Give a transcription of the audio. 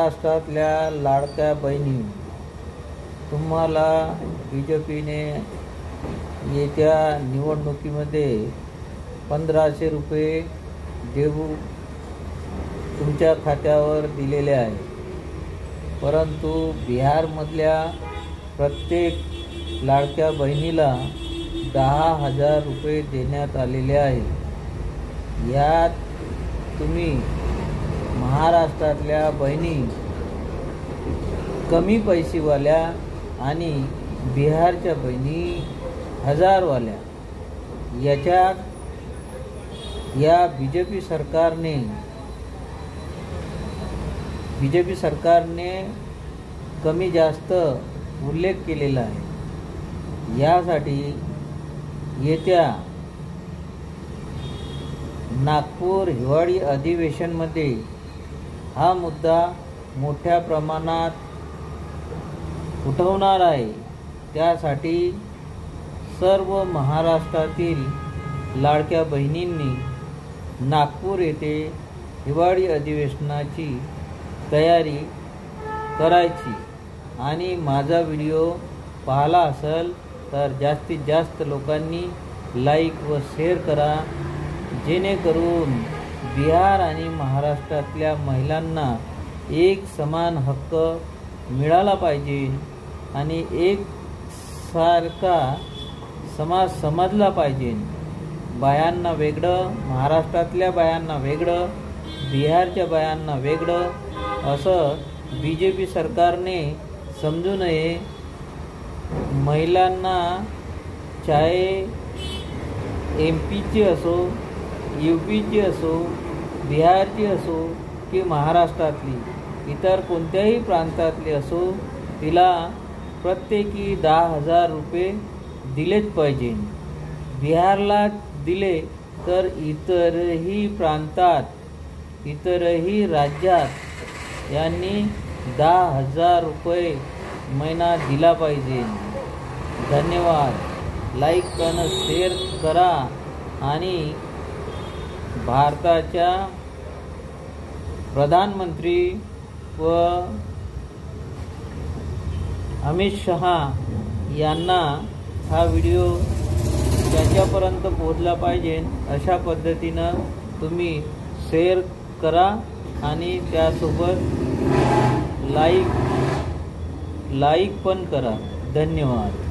महाराष्ट्रातल्या लाडक्या बहिणी, तुम्हाला BJPने येत्या निवडणुकीमध्ये 1500 रुपये देऊ तुमच्या खात्यावर दिलेले आहे, परंतु बिहारमधल्या प्रत्येक लाडक्या बहिणीला 10,000 रुपये देण्यात आलेले आहे। यात तुम्ही महाराष्ट्रातल्या बहिणी कमी पैसेवाल्या आणि बिहारच्या बहिणी हजारवाल्या या बीजेपी सरकारने कमी जास्त उल्लेख केलेला आहे। यासाठी येत्या नागपूर हिवाळी अधिवेशनमध्ये हा मुद्दा मोठ्या प्रमाणात उठवणार आहे। त्यासाठी सर्व महाराष्ट्रातील लाडक्या बहिणींनी नागपूर येथे हिवाळी अधिवेशनाची तयारी करायची आणि माझा व्हिडिओ पाहिला असेल तर जास्तीत जास्त लोकांनी लाईक व शेअर करा, जेणेकरून बिहार आणि महाराष्ट्रातल्या महिलांना एक समान हक्क मिळाला पाहिजे आणि एक सारखा समाज समजला पाहिजे। बायांना वेगळं, महाराष्ट्रातल्या बायांना वेगळं, बिहारच्या बायांना वेगळं असं BJP सरकारने समजू नये। महिलांना चाहे MP असो, UP असो, बिहारची असो की महाराष्ट्रातली इतर कोणत्याही प्रांतातली असो, तिला प्रत्येकी 10,000 रुपये दिलेच पाहिजे। बिहारला दिले तर इतरही प्रांतात, इतरही राज्यात यांनी 10,000 रुपये महिना दिला पाहिजे। धन्यवाद। लाईक आणि शेअर करा आणि भारताच्या प्रधानमंत्री व अमित शहा यांना हा व्हिडिओ त्यांच्यापर्यंत पोहोचला पाहिजे अशा पद्धतीनं तुम्ही शेअर करा आणि त्यासोबत लाईक पण करा। धन्यवाद।